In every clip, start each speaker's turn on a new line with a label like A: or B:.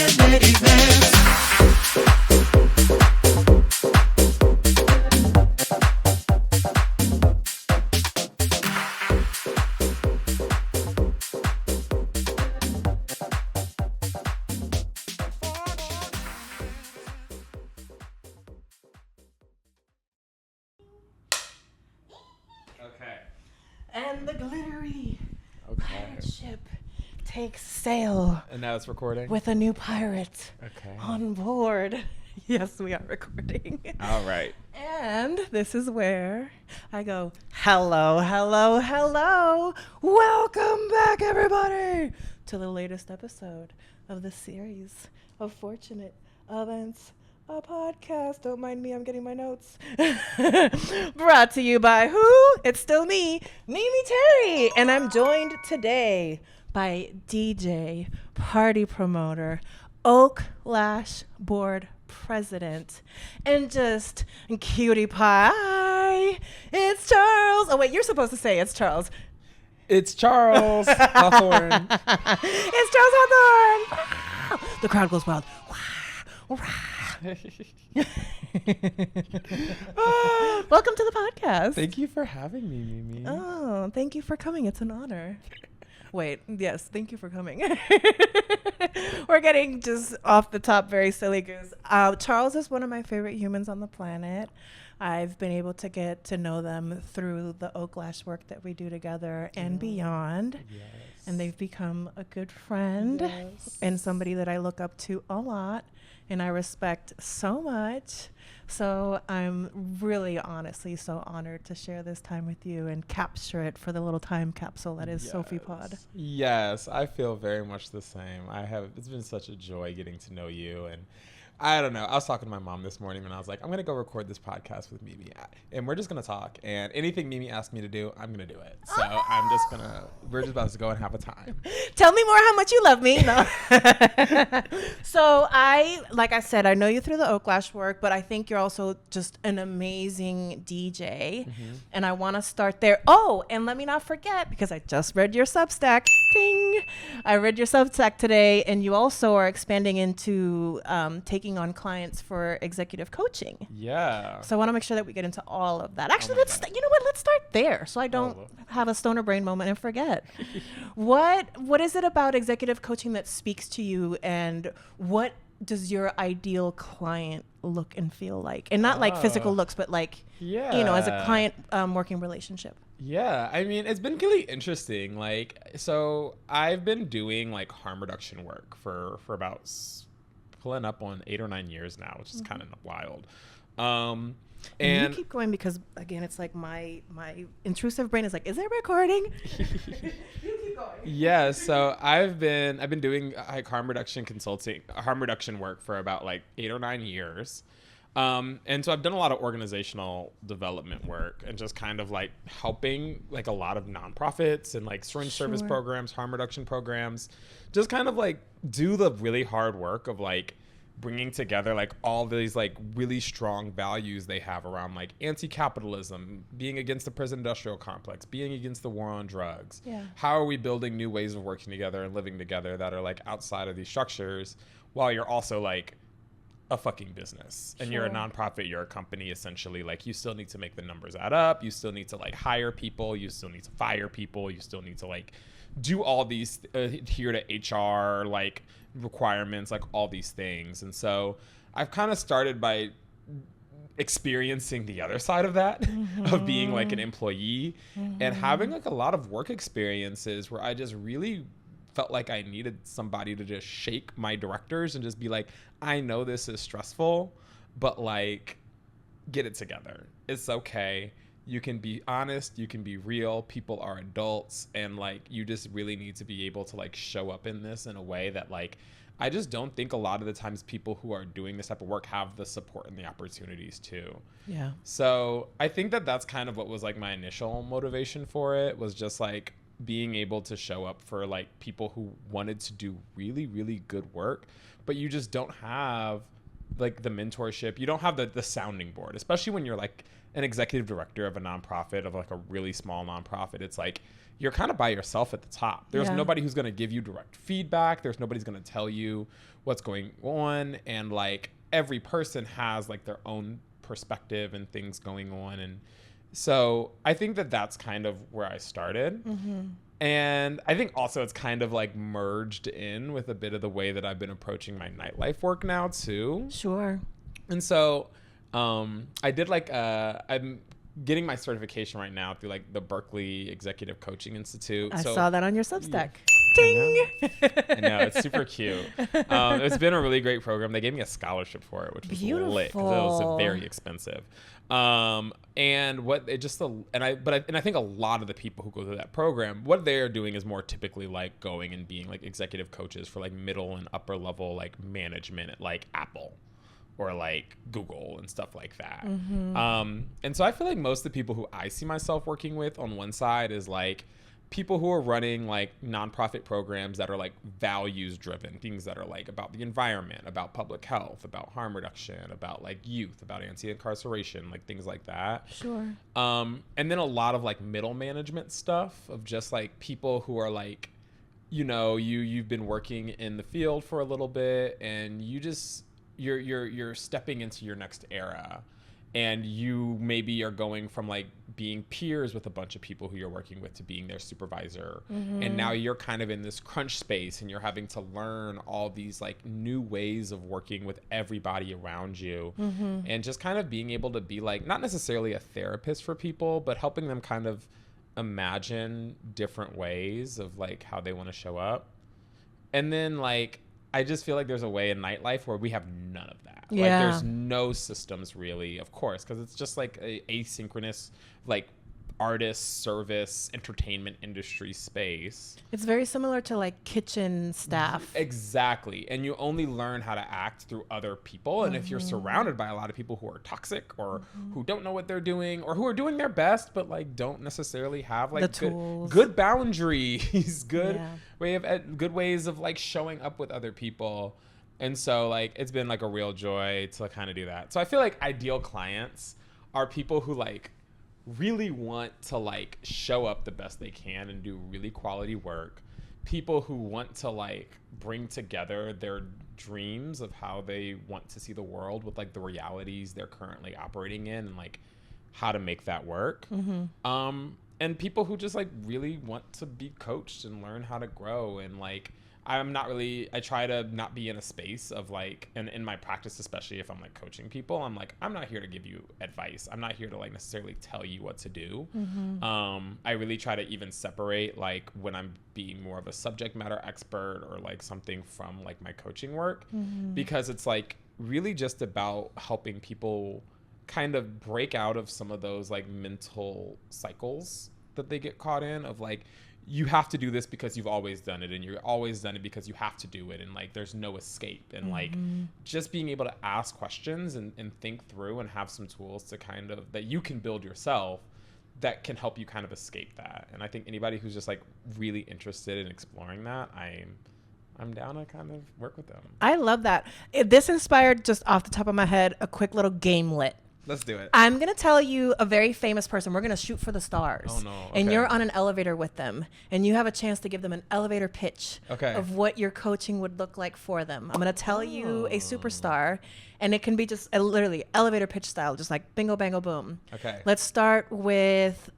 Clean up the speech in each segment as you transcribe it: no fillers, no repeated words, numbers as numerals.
A: unfortunate events.
B: And the glittery pirate ship takes sail.
C: And now it's recording?
B: With a new pirate on board. Yes, we are recording.
C: All right.
B: And this is where I go, hello, hello, hello. Welcome back, everybody, to the latest episode of the series of Fortunate Events. A podcast. Don't mind me, I'm getting my notes. Brought to you by who? It's still me, MeMeCherry. And I'm joined today by DJ, party promoter, Oak Lash Board president, and just cutie pie. It's Charles. Oh, wait, you're supposed to say it's Charles.
C: It's Charles Hawthorne.
B: It's Charles Hawthorne. The crowd goes wild. Welcome to the podcast.
C: Thank you for having me, Mimi.
B: Oh, thank you for coming. It's an honor. Wait, yes, thank you for coming. We're getting just off the top very silly goose. Charles is one of my favorite humans on the planet. I've been able to get to know them through the Oak Lash work that we do together and beyond.
C: Yes.
B: And they've become a good friend and somebody that I look up to a lot and I respect so much. So I'm really honestly so honored to share this time with you and capture it for the little time capsule that is SOFE Pod.
C: Yes, I feel very much the same. It's been such a joy getting to know you, and I don't know. I was talking to my mom this morning and I was like, I'm going to go record this podcast with Mimi and we're just going to talk, and anything Mimi asked me to do, I'm going to do it. So we're just about to go and have a time.
B: Tell me more how much you love me. No. So like I said, I know you through the Oak Lash work, but I think you're also just an amazing DJ. Mm-hmm. And I want to start there. Oh, and let me not forget, because I just read your Substack. Ding. I read your Substack today, and you also are expanding into taking on clients for executive coaching.
C: Yeah.
B: So I want to make sure that we get into all of that. Actually, you know what? Let's start there so I don't have a stoner brain moment and forget. What is it about executive coaching that speaks to you, and what does your ideal client look and feel like? And not like physical looks, but like, as a client working relationship.
C: Yeah, I mean, it's been really interesting. So I've been doing harm reduction work for about pulling up on 8 or 9 years now, which is kind of wild. And
B: you keep going because, again, it's like my intrusive brain is like, is it recording? You keep going.
C: Yeah, so I've been doing harm reduction work for about 8 or 9 years. And so I've done a lot of organizational development work and just kind of helping a lot of nonprofits and syringe service programs, harm reduction programs, just kind of do the really hard work of bringing together all these really strong values they have around anti-capitalism, being against the prison industrial complex, being against the war on drugs.
B: Yeah.
C: How are we building new ways of working together and living together that are outside of these structures, while you're also a fucking business and you're a nonprofit, you're a company, essentially. You still need to make the numbers add up, you still need to hire people, you still need to fire people, you still need to do all these adhere to HR requirements, all these things. And so I've kind of started by experiencing the other side of that, of being an employee and having a lot of work experiences where I just really felt like I needed somebody to just shake my directors and just be like, I know this is stressful, but get it together. It's okay. You can be honest, you can be real, people are adults, and you just really need to be able to show up in this in a way that I just don't think a lot of the times people who are doing this type of work have the support and the opportunities to.
B: Yeah.
C: So I think that that's kind of what was my initial motivation for it, was just being able to show up for people who wanted to do really, really good work, but you just don't have the mentorship. You don't have the sounding board, especially when you're an executive director of a nonprofit, of a really small nonprofit. It's you're kind of by yourself at the top. There's
B: Yeah.
C: nobody who's going to give you direct feedback. There's nobody's going to tell you what's going on. And like every person has like their own perspective and things going on. And so I think that that's kind of where I started. And I think also it's kind of like merged in with a bit of the way that I've been approaching my nightlife work now too.
B: Sure.
C: And so I did like I'm getting my certification right now through like the Berkeley Executive Coaching Institute.
B: I
C: So
B: saw that on your Substack.
C: Ding!
B: Ding!
C: I know, it's super cute. It's been a really great program. They gave me a scholarship for it, which was lit because it was very expensive. And what it just and I think a lot of the people who go through that program, what they're doing is more typically like going and being like executive coaches for like middle and upper level like management at like Apple or like Google and stuff like that. And so I feel like most of the people who I see myself working with on one side is like people who are running like nonprofit programs that are like values driven, things that are like about the environment, about public health, about harm reduction, about like youth, about anti-incarceration, like things like that.
B: Sure.
C: And then a lot of like middle management stuff of just like people who are like, you know, you've been working in the field for a little bit and you just you're stepping into your next era. And you maybe are going from like being peers with a bunch of people who you're working with to being their supervisor. And now you're kind of in this crunch space and you're having to learn all these like new ways of working with everybody around you. And just kind of being able to be like, not necessarily a therapist for people, but helping them kind of imagine different ways of like how they want to show up. And then like, I just feel like there's a way in nightlife where we have none of that.
B: Yeah.
C: Like there's no systems really, of course, because it's just like a asynchronous, like artist, service, entertainment industry space.
B: It's very similar to like kitchen staff.
C: Exactly. And you only learn how to act through other people. And if you're surrounded by a lot of people who are toxic or who don't know what they're doing or who are doing their best, but like don't necessarily have like
B: The tools.
C: good boundaries,
B: Yeah.
C: good ways of like showing up with other people. And so like, it's been like a real joy to kind of do that. So I feel like ideal clients are people who like really want to like show up the best they can and do really quality work. People who want to like bring together their dreams of how they want to see the world with like the realities they're currently operating in and like how to make that work. And people who just like really want to be coached and learn how to grow. And like I try to not be in a space of like, and in my practice, especially if I'm like coaching people, I'm like, I'm not here to give you advice. I'm not here to like necessarily tell you what to do. I really try to even separate like when I'm being more of a subject matter expert or like something from like my coaching work, because it's like really just about helping people kind of break out of some of those like mental cycles that they get caught in of like, you have to do this because you've always done it and you're always done it because you have to do it and like there's no escape. And like just being able to ask questions and think through and have some tools to kind of that you can build yourself that can help you kind of escape that. And I think anybody who's just like really interested in exploring that, I'm down to kind of work with them.
B: I love that. This inspired, just off the top of my head, a quick little gamelet.
C: Let's do it.
B: I'm going to tell you a very famous person. We're going to shoot for the stars.
C: Oh, no.
B: And
C: Okay.
B: you're on an elevator with them. And you have a chance to give them an elevator pitch of what your coaching would look like for them. I'm going to tell you a superstar. And it can be just literally elevator pitch style, just like bingo, bango, boom.
C: Okay.
B: Let's start with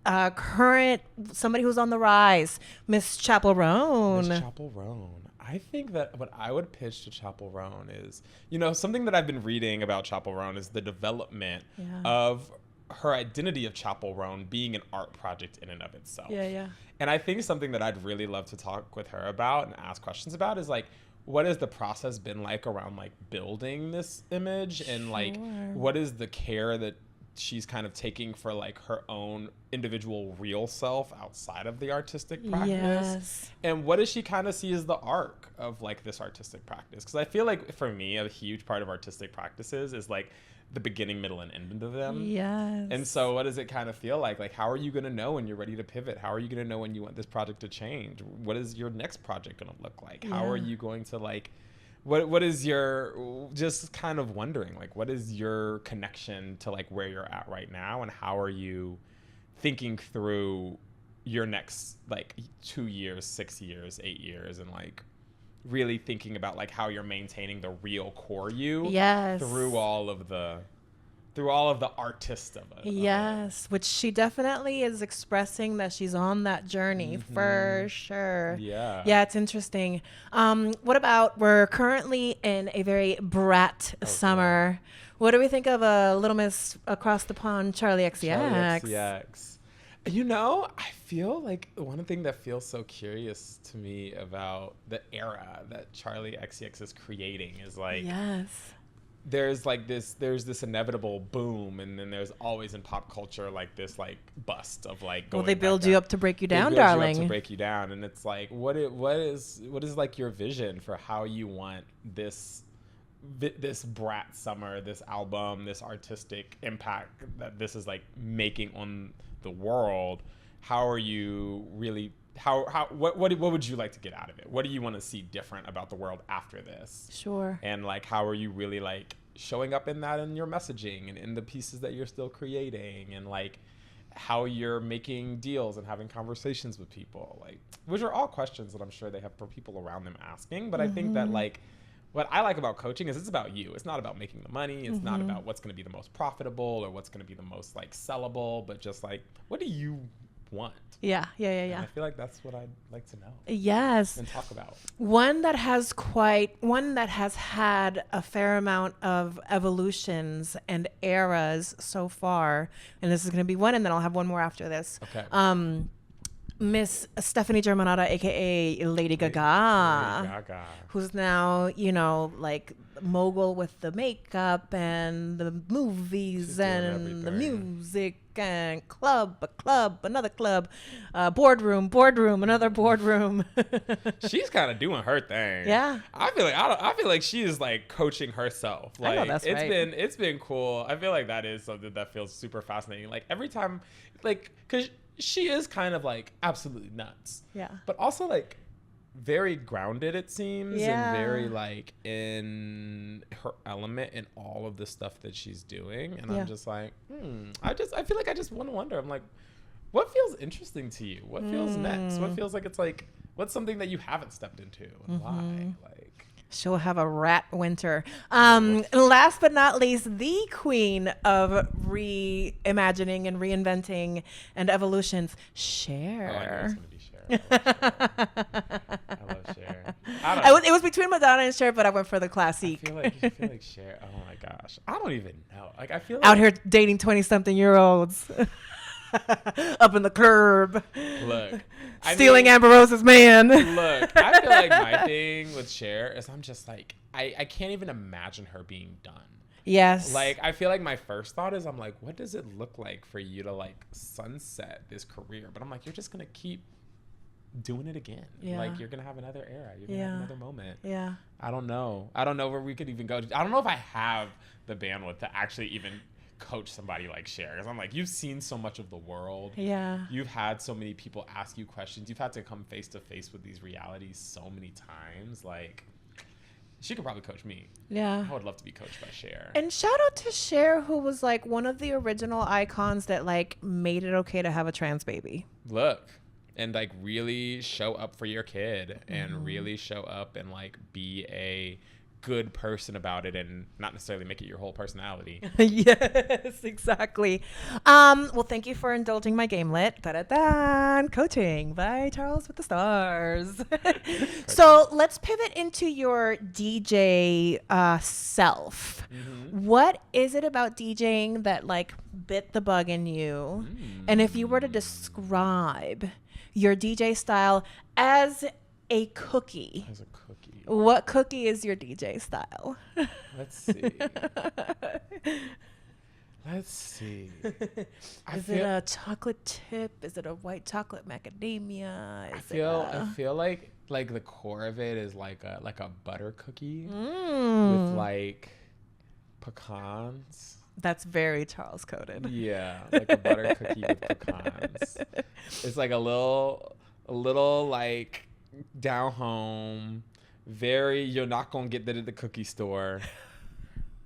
B: somebody who's on the rise, Miss Chappell Roan.
C: Miss Chappell Roan. I think that what I would pitch to Chappell Roan is, you know, something that I've been reading about Chappell Roan is the development of her identity of Chappell Roan being an art project in and of itself.
B: Yeah.
C: And I think something that I'd really love to talk with her about and ask questions about is like, what has the process been like around like building this image and like, what is the care that she's kind of taking for like her own individual real self outside of the artistic practice?
B: Yes.
C: And what does she kind of see as the arc of like this artistic practice? Because I feel like for me, a huge part of artistic practices is like the beginning, middle, and end of them.
B: Yes.
C: And so what does it kind of feel like? Like, how are you going to know when you're ready to pivot? How are you going to know when you want this project to change? What is your next project going to look like? How are you going to like, what is your, just kind of wondering, like, what is your connection to like where you're at right now? And how are you thinking through your next like 2 years, 6 years, 8 years, and like really thinking about like how you're maintaining the real core you through all of the artist of it.
B: Yes, which she definitely is expressing that she's on that journey for sure. Yeah, it's interesting. What about, we're currently in a very brat summer. What do we think of Little Miss Across the Pond, Charli XCX?
C: Charli XCX. You know, I feel like one thing that feels so curious to me about the era that Charli XCX is creating is like, there's this inevitable boom, and then there's always in pop culture like this like bust of like going,
B: they build you up to break you down, darling.
C: To break you down, and it's like what is like your vision for how you want this brat summer, this album, this artistic impact that this is like making on the world? How are you really, what would you like to get out of it? What do you want to see different about the world after this?
B: Sure.
C: And like, how are you really like showing up in that in your messaging and in the pieces that you're still creating, and like how you're making deals and having conversations with people, like, which are all questions that I'm sure they have for people around them asking. But I think that like, what I like about coaching is it's about you. It's not about making the money. It's not about what's going to be the most profitable or what's going to be the most like sellable, but just like, what do you want?
B: Yeah.
C: And I feel like that's what I'd like to know.
B: Yes.
C: And talk about.
B: One that has had a fair amount of evolutions and eras so far, and this is going to be one, and then I'll have one more after this.
C: Okay.
B: Miss Stephanie Germanotta, aka Lady Gaga, who's now, you know, like mogul with the makeup and the movies and the music and another club, boardroom, another boardroom.
C: She's kind of doing her thing.
B: Yeah.
C: I feel like she is like coaching herself. Like,
B: I know that's right.
C: It's been cool. I feel like that is something that feels super fascinating. Like every time, like, cause she is kind of like absolutely nuts.
B: Yeah.
C: But also like very grounded, it seems,
B: yeah.
C: and very like in her element in all of the stuff that she's doing. And I'm just like, I feel like I just want to wonder. I'm like, what feels interesting to you? What feels next? What feels like it's like, what's something that you haven't stepped into and why? Like,
B: she'll have a rat winter. Last but not least, the queen of reimagining and reinventing and evolutions, Cher.
C: Oh, I knew it was gonna be Cher. I love Cher.
B: It was between Madonna and Cher, but I went for the classique.
C: I feel like Cher. Oh my gosh, I don't even know. Like I feel like
B: out here dating 20-something-year-olds. Up in the curb.
C: Look.
B: Stealing Amber Rose's man.
C: Look, I feel like my thing with Cher is I'm just like, I can't even imagine her being done.
B: Yes.
C: Like, I feel like my first thought is I'm like, what does it look like for you to like sunset this career? But I'm like, you're just going to keep doing it again.
B: Yeah.
C: Like, you're going to have another era. You're going to have another moment.
B: Yeah.
C: I don't know where we could even go. I don't know if I have the bandwidth to actually even coach somebody like Cher, because I'm like, you've seen so much of the world.
B: Yeah.
C: You've had so many people ask you questions. You've had to come face to face with these realities so many times. Like, she could probably coach me.
B: Yeah.
C: I would love to be coached by Cher.
B: And shout out to Cher, who was like one of the original icons that like made it okay to have a trans baby.
C: Look, and like really show up for your kid and really show up and like be a good person about it and not necessarily make it your whole personality.
B: Yes, exactly. Well, thank you for indulging my gamelet. Da-da-da. Coaching by Charles with the Stars. So let's pivot into your DJ self. What is it about DJing that like bit the bug in you? And if you were to describe your DJ style as a cookie. What cookie is your DJ style?
C: Let's see.
B: Is it a chocolate chip? Is it a white chocolate macadamia?
C: I feel like the core of it is like a butter cookie with like pecans.
B: That's very Charles coded.
C: Yeah, like a butter cookie with pecans. It's like a little like down home. Very, you're not gonna get that at the cookie store.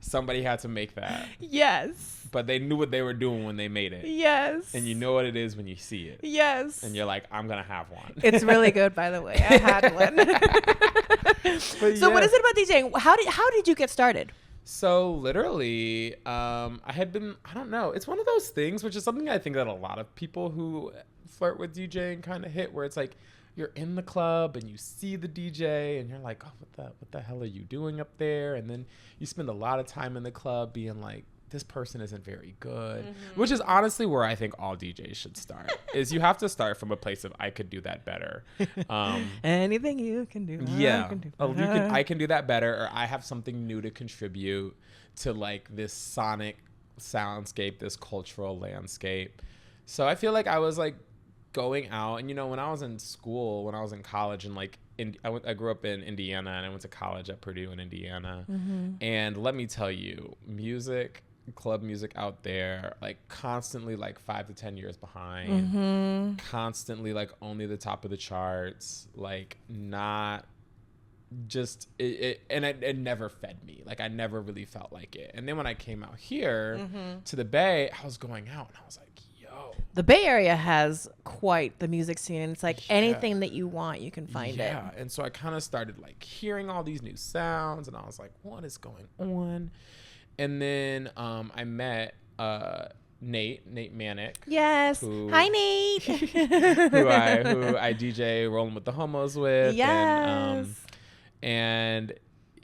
C: Somebody had to make that.
B: Yes.
C: But they knew what they were doing when they made it.
B: Yes.
C: And you know what it is when you see it.
B: Yes.
C: And you're like, I'm going to have one.
B: It's really good, by the way. I had one. So what is it about DJing? How did you get started?
C: So literally, I don't know. It's one of those things, which is something I think that a lot of people who flirt with DJing kind of hit, where it's like, you're in the club and you see the DJ and you're like, oh, what the hell are you doing up there? And then you spend a lot of time in the club being like, this person isn't very good, which is honestly where I think all DJs should start. Is you have to start from a place of, I could do that better.
B: Anything you can do.
C: Yeah.
B: I
C: I can do that better, or I have something new to contribute to like this sonic soundscape, this cultural landscape. So I feel like I was like going out, and when I was in school, when I was in college, and like I grew up in Indiana, and I went to college at Purdue in Indiana. And let me tell you, club music out there, like constantly like 5 to 10 years behind, constantly like only the top of the charts, like not just it never fed me. Like I never really felt like it. And then when I came out here to the Bay, I was going out and I was like,
B: the Bay Area has quite the music scene, and it's like anything that you want, you can find it.
C: Yeah, and so I kind of started like hearing all these new sounds, and I was like, what is going on? And then I met Nate Manic.
B: Yes. Hi, Nate.
C: who I DJ Rollin with the Homos with.
B: Yes.
C: And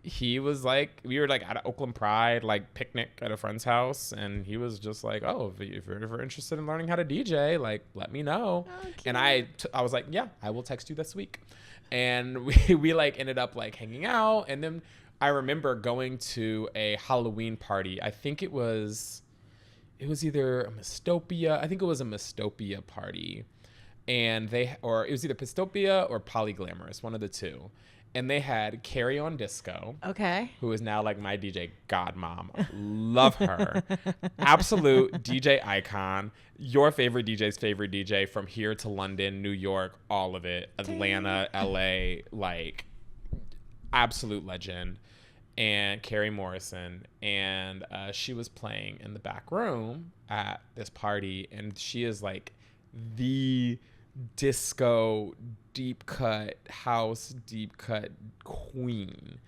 C: he was like, we were like at an Oakland Pride like picnic at a friend's house, and he was just like, oh, if you're ever interested in learning how to DJ, like let me know. And I was like, yeah, I will text you this week. And we like ended up like hanging out. And then I remember going to a Halloween party. I think it was either a Mistopia. I think it was a Mistopia party, and it was either Pistopia or Polyglamorous, one of the two. And they had Carrie on Disco.
B: Okay.
C: Who is now like my DJ godmom. Love her. Absolute DJ icon. Your favorite DJ's favorite DJ, from here to London, New York, all of it. Atlanta, LA, like absolute legend. And Carrie Morrison. And she was playing in the back room at this party. And she is like the disco deep cut house deep cut queen.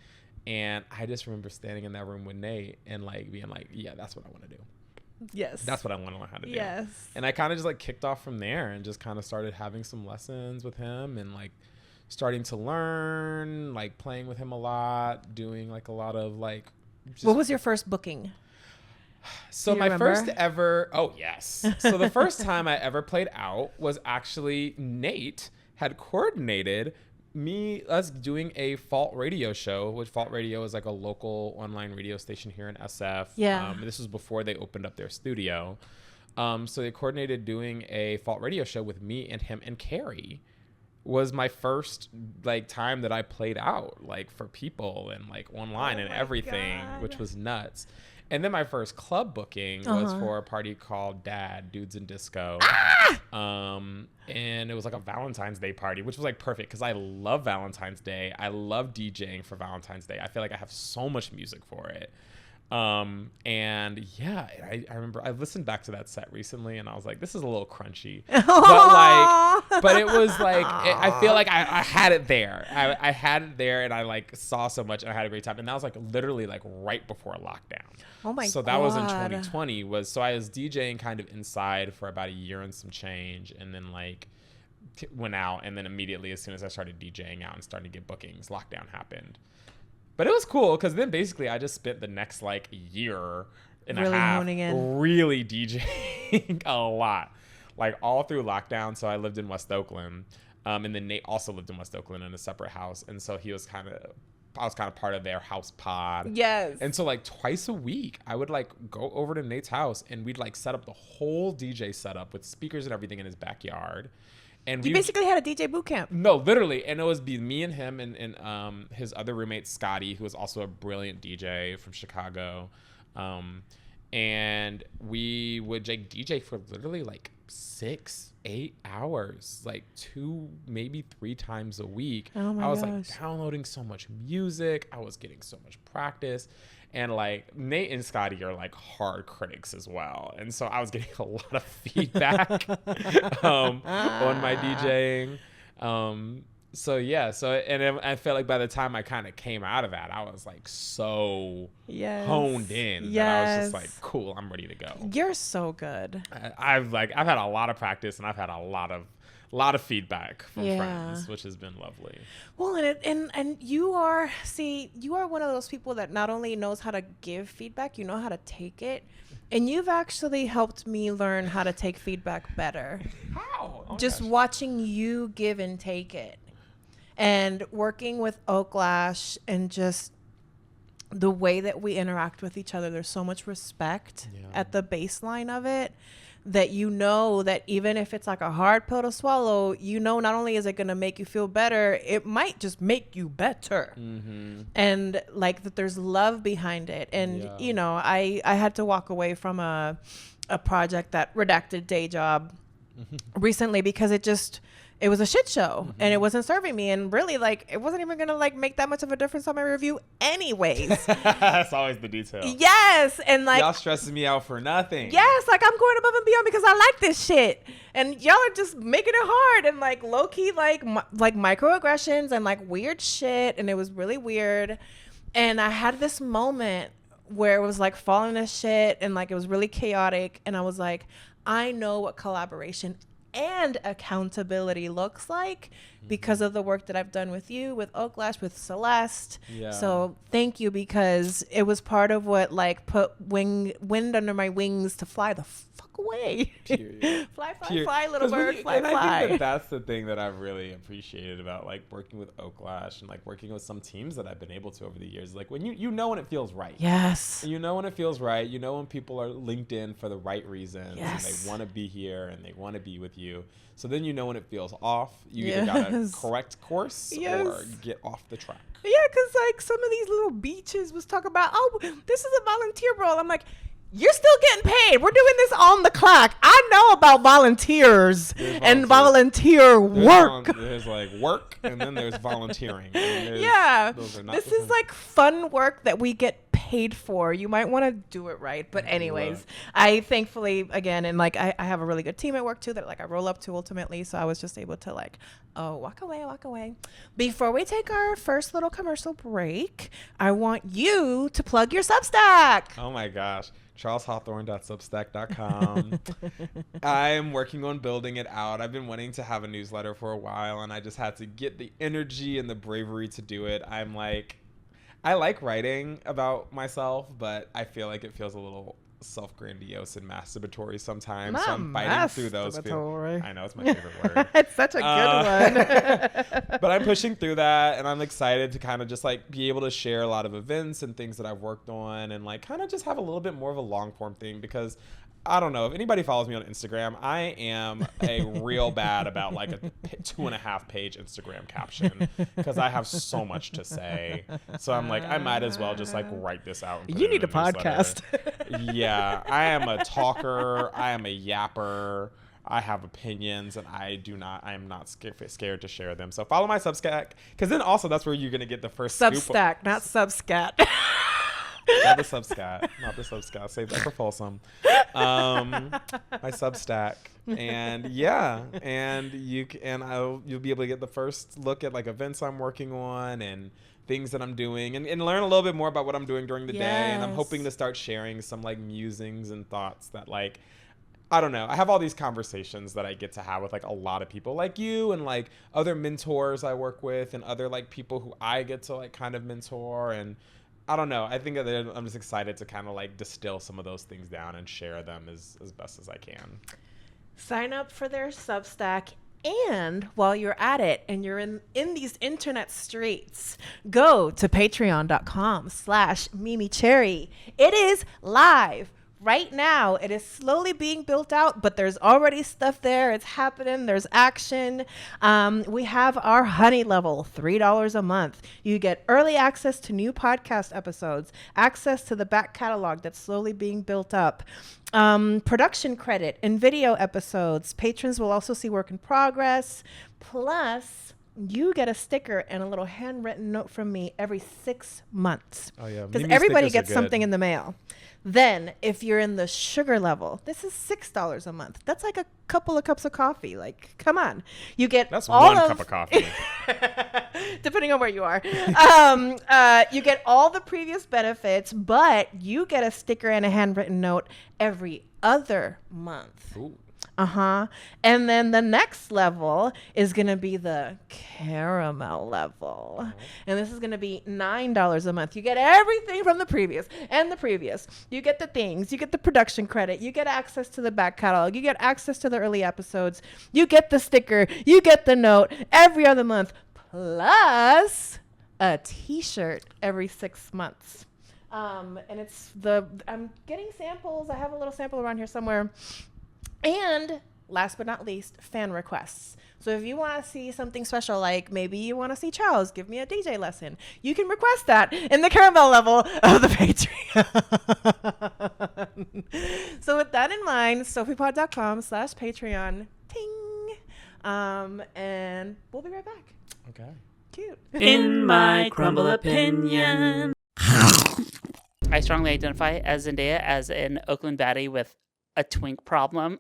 C: And I just remember standing in that room with Nate and like being like, yeah, that's what I want to do.
B: Yes,
C: that's what I want to learn how to do.
B: Yes.
C: And I kind of just like kicked off from there and just kind of started having some lessons with him and like starting to learn, like playing with him a lot, doing like a lot of like
B: what was your first booking?
C: So my first ever, oh yes. So the first time I ever played out was actually Nate had coordinated us doing a Fault Radio show, which Fault Radio is like a local online radio station here in SF.
B: Yeah.
C: This was before they opened up their studio. So they coordinated doing a Fault Radio show with me and him, and Carrie was my first like time that I played out like for people and like online and everything, which was nuts. And then my first club booking was for a party called Dudes in Disco. And it was like a Valentine's Day party, which was like perfect because I love Valentine's Day. I love DJing for Valentine's Day. I feel like I have so much music for it. And yeah, I remember I listened back to that set recently and I was like, this is a little crunchy, but it was like, I feel like I had it there. I had it there and I like saw so much and I had a great time. And that was like literally like right before lockdown.
B: Oh my God.
C: So that was in 2020 so I was DJing kind of inside for about a year and some change. And then like went out, and then immediately as soon as I started DJing out and starting to get bookings, lockdown happened. But it was cool because then basically I just spent the next like year and a half really DJing a lot, like all through lockdown. So I lived in West Oakland, and then Nate also lived in West Oakland in a separate house, and so I was kind of part of their house pod.
B: Yes.
C: And so like twice a week I would like go over to Nate's house and we'd like set up the whole DJ setup with speakers and everything in his backyard. And
B: you basically had a DJ boot camp.
C: No, literally. And it was me and him and his other roommate, Scotty, who was also a brilliant DJ from Chicago. And we would like DJ for literally like 6-8 hours, like 2, maybe 3 times a week.
B: Oh my
C: I was
B: gosh.
C: like downloading so much music. I was getting so much practice. And like Nate and Scotty are like hard critics as well. And so I was getting a lot of feedback on my DJing. So yeah, I felt like by the time I kind of came out of that, I was like so honed in that I was just like, cool, I'm ready to go.
B: You're so good.
C: I've had a lot of practice, and I've had a lot of feedback from friends, which has been lovely.
B: Well, and you are one of those people that not only knows how to give feedback, you know how to take it. And you've actually helped me learn how to take feedback better.
C: How? Oh,
B: just watching you give and take it. And working with Oaklash and just the way that we interact with each other, there's so much respect at the baseline of it, that you know that even if it's like a hard pill to swallow, you know, not only is it going to make you feel better, it might just make you better. Mm-hmm. And like that there's love behind it. And, you know, I had to walk away from a project, that redacted day job recently, because it was a shit show and it wasn't serving me. And really, like, it wasn't even going to like make that much of a difference on my review anyways.
C: That's always the detail.
B: Yes. And like,
C: y'all stressing me out for nothing.
B: Yes. Like, I'm going above and beyond because I like this shit. And y'all are just making it hard and like low key, like microaggressions and like weird shit. And it was really weird. And I had this moment where it was like falling to shit and like it was really chaotic. And I was like, I know what collaboration and accountability looks like because of the work that I've done with you, with Oaklash, with Celeste. So thank you, because it was part of what like put wind under my wings to fly the fuck away. Fly, little bird, fly.
C: I think that's the thing that I've really appreciated about like working with Oaklash and like working with some teams that I've been able to over the years. Like when you know when it feels right.
B: Yes.
C: You know when it feels right. You know when people are linked in for the right reasons and they want to be here and they want to be with you. So then you know when it feels off. You either gotta correct course or get off the track.
B: Yeah, because like some of these little beaches was talking about, oh, this is a volunteer role. I'm like, you're still getting paid. We're doing this on the clock. I know about volunteers and volunteer work.
C: There's like work and then there's volunteering.
B: This is like fun work that we get paid for. You might want to do it right. But anyways, I thankfully, again, and like I have a really good team at work too that like I roll up to ultimately. So I was just able to like, walk away. Before we take our first little commercial break, I want you to plug your Substack.
C: Oh my gosh. CharlesHawthorne.substack.com. I'm working on building it out. I've been wanting to have a newsletter for a while, and I just had to get the energy and the bravery to do it. I like writing about myself, but I feel like it feels a little self-grandiose and masturbatory sometimes. So I'm fighting through those. I know, it's my favorite word.
B: It's such a good one.
C: But I'm pushing through that, and I'm excited to kind of just like be able to share a lot of events and things that I've worked on, and like kind of just have a little bit more of a long form thing, because I don't know if anybody follows me on Instagram. I am a real bad about like a 2.5 page Instagram caption because I have so much to say. So I'm like, I might as well just like write this out.
B: You need a podcast.
C: Yeah, I am a talker. I am a yapper. I have opinions, and I am not scared to share them. So follow my Substack, because then also that's where you're gonna get the first
B: Substack, scoop. Not Subscat.
C: Not the Subscat. Save that for Folsom. My Substack, and you'll be able to get the first look at like events I'm working on and things that I'm doing, and learn a little bit more about what I'm doing during the day. And I'm hoping to start sharing some like musings and thoughts that like, I don't know. I have all these conversations that I get to have with like a lot of people like you and like other mentors I work with and other like people who I get to like kind of mentor. And I don't know. I think that I'm just excited to kind of like distill some of those things down and share them as best as I can.
B: Sign up for their Substack. And while you're at it and you're in these internet streets, go to patreon.com/MeMeCherry. It is live. Right now, it is slowly being built out, but there's already stuff there. It's happening. There's action. We have our honey level, $3 a month. You get early access to new podcast episodes, access to the back catalog that's slowly being built up, production credit and video episodes. Patrons will also see work in progress, plus you get a sticker and a little handwritten note from me every 6 months.
C: Oh yeah,
B: Because
C: Mimi
B: everybody
C: stickers are
B: gets
C: good.
B: something in the mail. Then, if you're in the sugar level, this is $6 a month. That's like a couple of cups of coffee. Like, come on. You get
C: That's
B: all
C: one cup of coffee.
B: depending on where you are. You get all the previous benefits, but you get a sticker and a handwritten note every other month.
C: Ooh.
B: And then the next level is going to be the caramel level. And this is going to be $9 a month. You get everything from the previous and the previous. You get the things. You get the production credit. You get access to the back catalog. You get access to the early episodes. You get the sticker. You get the note every other month, plus a t-shirt every 6 months. And I'm getting samples. I have a little sample around here somewhere. And last but not least, fan requests. So if you want to see something special, like maybe you want to see Charles give me a DJ lesson, you can request that in the caramel level of the Patreon. So with that in mind, SophiePod.com/Patreon. Ting. And we'll be right back.
C: Okay.
B: Cute.
A: In my crumble opinion, I strongly identify as Zendaya as an Oakland baddie with a twink problem.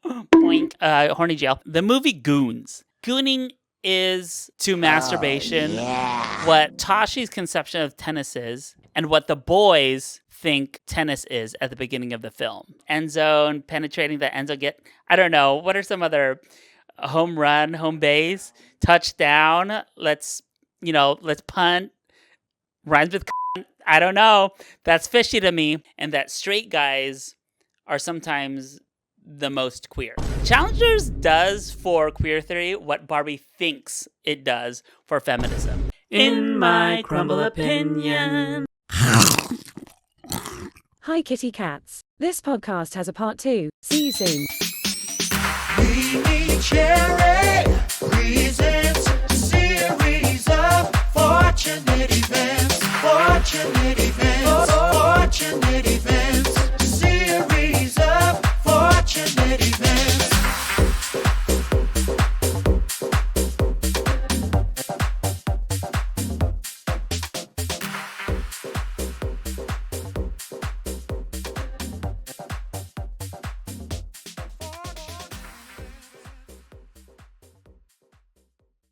A: Boink. Horny jail. The movie Goons. Gooning is to masturbation what Tashi's conception of tennis is and what the boys think tennis is at the beginning of the film. End zone, penetrating the end zone. I don't know. What are some other home run, home base, touchdown? Let's punt. Rhymes with I don't know. That's fishy to me. And that straight guys are sometimes the most queer. Challengers does for queer theory what Barbie thinks it does for feminism.
D: In my crumble opinion.
E: Hi kitty cats. This podcast has a part 2. See you soon.
D: MeMeCherry.